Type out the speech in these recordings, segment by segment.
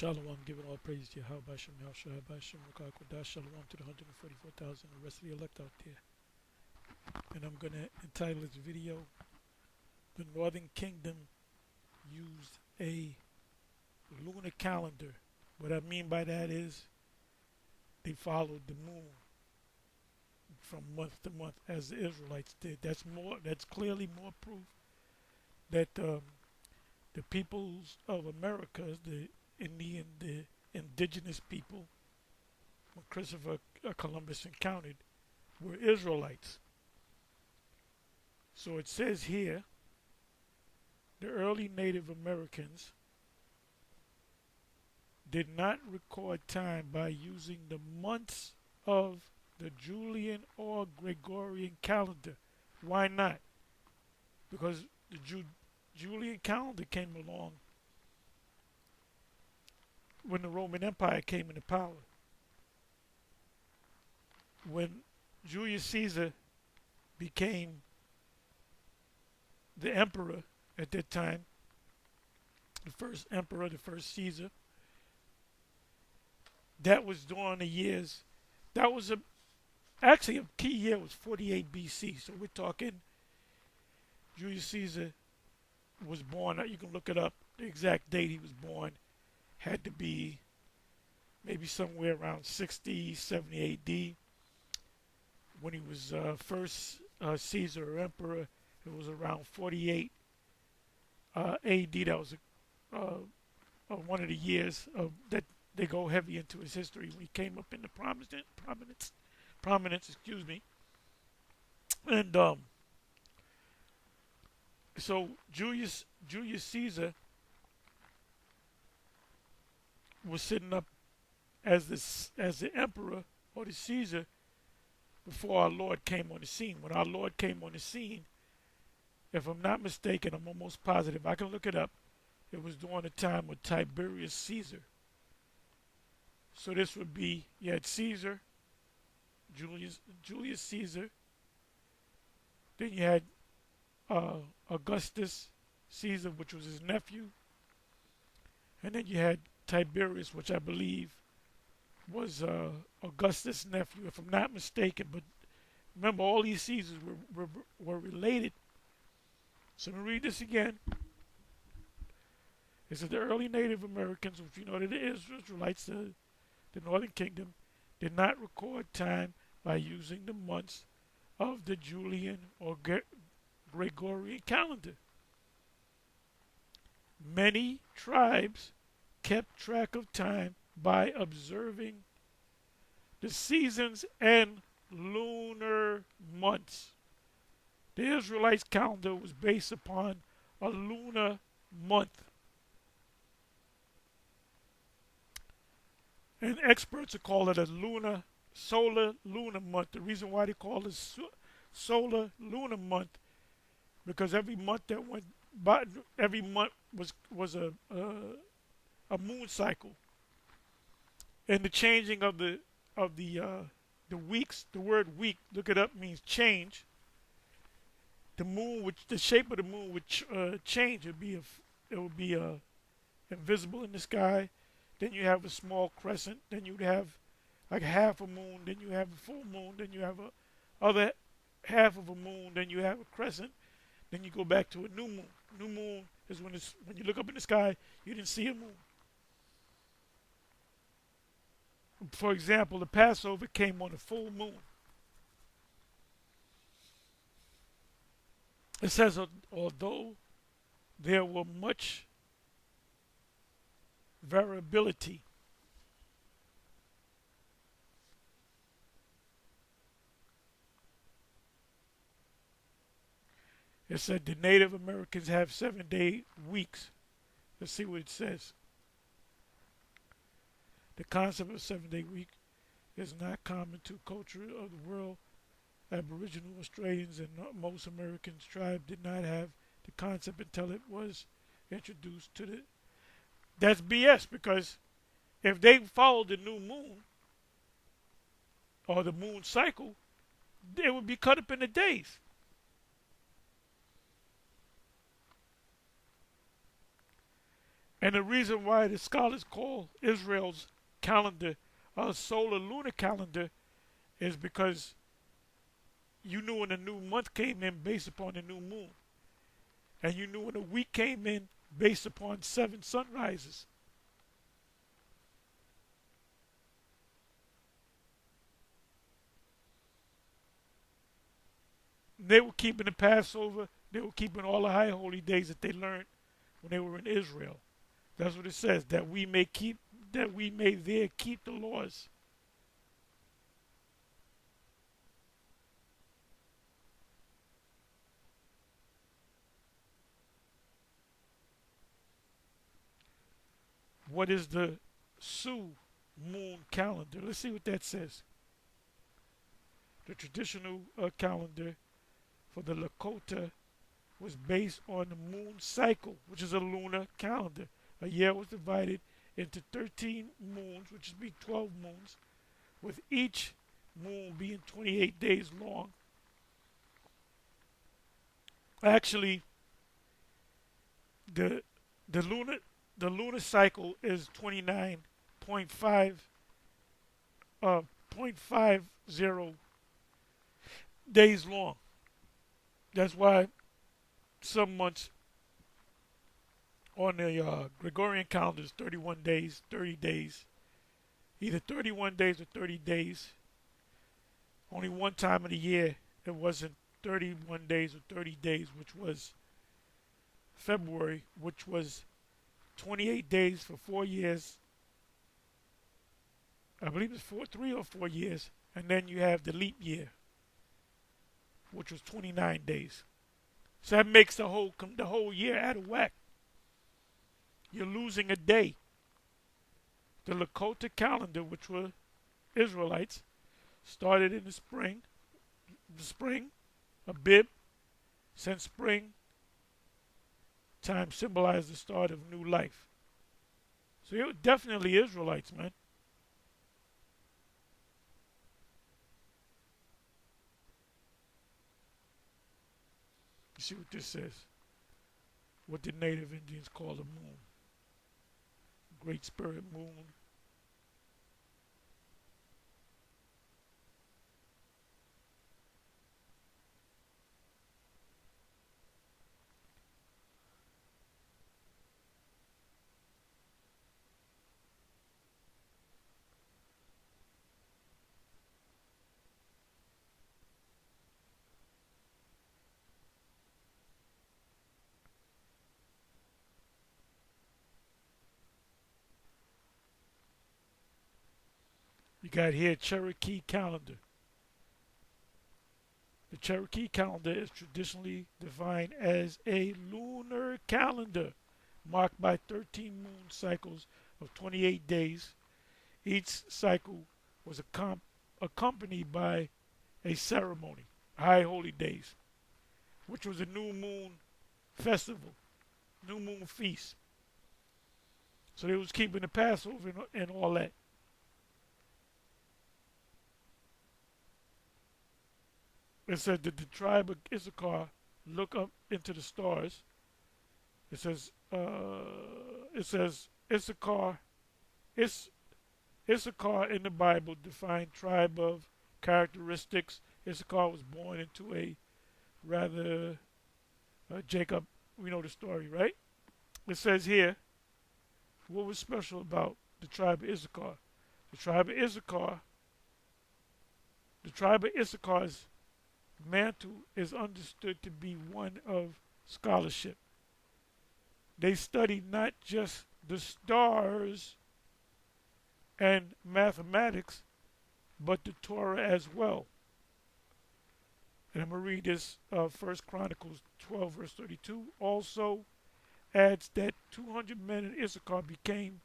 Shalawam, giving all praise to Yahawah, BAHASHAM, Qadash, Shalawam to the 144,000, the rest of the elect out there. And I'm going to entitle this video, The Northern Kingdom Used a Lunar Calendar. What I mean by that is they followed the moon from month to month as the Israelites did. That's clearly more proof that the peoples of America, the indigenous people, when Christopher Columbus encountered, were Israelites. So it says here, the early Native Americans did not record time by using the months of the Julian or Gregorian calendar. Why not? Because the Julian calendar came along when the Roman Empire came into power. When Julius Caesar became the emperor at that time, the first emperor, the first Caesar, that was during the years, that was actually a key year was 48 BC. So we're talking Julius Caesar was born, you can look it up, the exact date he was born had to be maybe somewhere around 60, 70 AD. When he was first Caesar or emperor, it was around 48 AD. That was one of the years that they go heavy into his history when he came up into prominence, excuse me. And so Julius Caesar was sitting up as the emperor or the Caesar before our Lord came on the scene. When our Lord came on the scene, if I'm not mistaken, I'm almost positive, I can look it up, it was during the time of Tiberius Caesar. So this would be, you had Caesar, Julius Caesar, then you had Augustus Caesar, which was his nephew, and then you had Tiberius, which I believe was Augustus' nephew, if I'm not mistaken. But remember, all these Caesars were related. So let me read this again. It says the early Native Americans, which you know that the Israelites, the Northern Kingdom, did not record time by using the months of the Julian or Gregorian calendar. Many tribes kept track of time by observing the seasons and lunar months. The Israelites' calendar was based upon a lunar month. And experts call it a solar lunar month. The reason why they call it solar lunar month, because every month that went by, every month was a moon cycle. And the changing of the weeks, the word week, look it up, means change. The shape of the moon would change. It would be invisible in the sky. Then you have a small crescent. Then you'd have like half a moon. Then you have a full moon. Then you have a other half of a moon. Then you have a crescent. Then you go back to a new moon. New moon is when you look up in the sky, you didn't see a moon. For example, the Passover came on a full moon. It says, although there were much variability, it said the Native Americans have 7-day weeks. Let's see what it says. The concept of 7-day week is not common to culture of the world. Aboriginal Australians and most Americans tribes did not have the concept until it was introduced to the... That's BS, because if they followed the new moon or the moon cycle, they would be cut up into days. And the reason why the scholars call Israel's calendar a solar lunar calendar is because you knew when a new month came in based upon the new moon. And you knew when a week came in based upon 7 sunrises. They were keeping the Passover. They were keeping all the high holy days that they learned when they were in Israel. That's what it says, that we may there keep the laws. What is the Sioux moon calendar? Let's see what that says. The traditional calendar for the Lakota was based on the moon cycle, which is a lunar calendar. A year was divided into 13 moons, which would be 12 moons, with each moon being 28 days long. Actually, the lunar cycle is 29.50 days long. That's why some months on the Gregorian calendar is 31 days, 30 days, either 31 days or 30 days. Only one time of the year it wasn't 31 days or 30 days, which was February, which was 28 days for 4 years. I believe it's 3 or 4 years. And then you have the leap year, which was 29 days. So that makes the whole year out of whack. You're losing a day. The Lakota calendar, which were Israelites, started in the spring. Abib, since spring time symbolized the start of new life. So you're definitely Israelites, man. You see what this says? What the native Indians call the moon. Great Spirit moon. You got here Cherokee calendar. The Cherokee calendar is traditionally defined as a lunar calendar marked by 13 moon cycles of 28 days. Each cycle was accompanied by a ceremony, high holy days, which was a new moon festival, new moon feast. So they was keeping the Passover and all that. It said that the tribe of Issachar look up into the stars. It says Issachar in the Bible defined tribe of characteristics. Issachar was born into a rather Jacob. We know the story, right? It says here, what was special about the tribe of Issachar? The tribe of Issachar's mantle is understood to be one of scholarship. They studied not just the stars and mathematics, but the Torah as well. And I'm going to read this 1 Chronicles 12, verse 32. Also adds that 200 men in Issachar became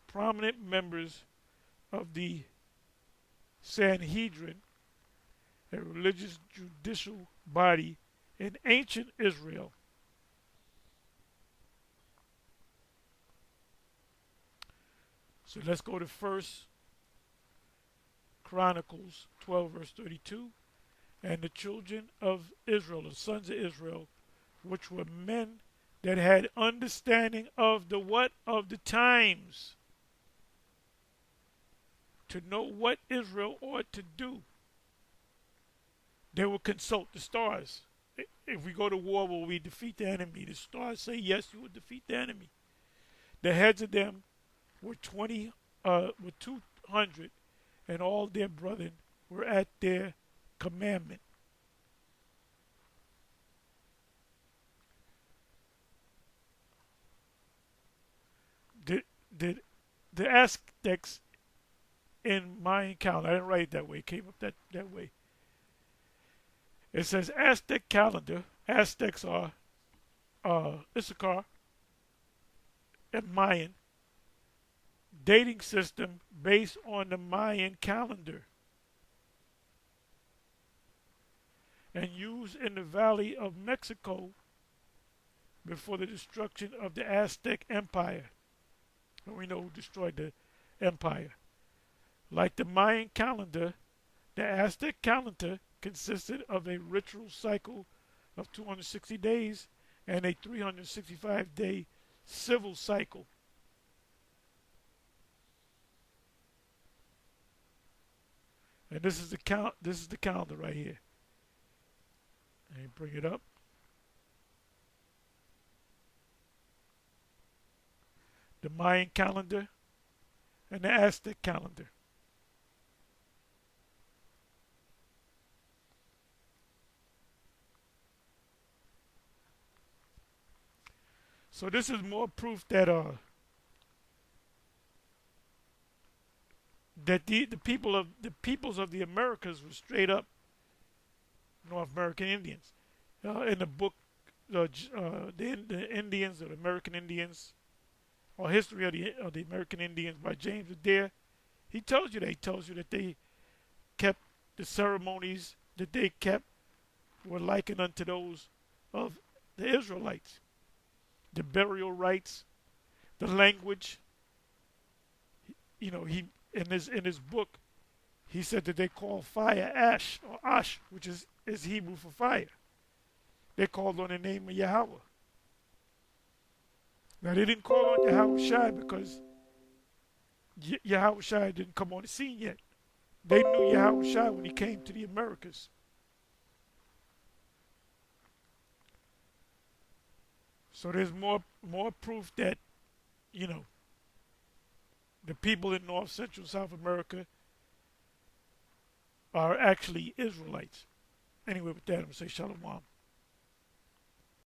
prominent members of the Sanhedrin, a religious judicial body in ancient Israel. So let's go to 1 Chronicles 12, verse 32. And the children of Israel, the sons of Israel, which were men that had understanding of the what? Of the times. To know what Israel ought to do. They will consult the stars. If we go to war, will we defeat the enemy? The stars say yes, you will defeat the enemy. The heads of them were 200, and all their brethren were at their commandment. The Aztecs in Mayan calendar, I didn't write it that way, it came up that way. It says Aztec calendar. Aztecs are Issachar and Mayan dating system based on the Mayan calendar and used in the Valley of Mexico before the destruction of the Aztec Empire. And we know who destroyed the empire. Like the Mayan calendar, the Aztec calendar consisted of a ritual cycle of 260 days and a 365-day civil cycle. And this is the calendar right here. Let me bring it up. The Mayan calendar and the Aztec calendar. So this is more proof that the peoples of the Americas were straight up North American Indians. In the book, the Indians or the American Indians, or History of the American Indians by James Adair, he tells you that they kept the ceremonies that they kept were likened unto those of the Israelites. The burial rites, the language. He in his book, he said that they call fire ash or ash, which is Hebrew for fire. They called on the name of Yahawah. Now they didn't call on Yahawashi because Yahawashi didn't come on the scene yet. They knew Yahawashi when he came to the Americas. So there's more proof that, the people in North, Central, South America are actually Israelites. Anyway, with that, I'm going to say Shalawam.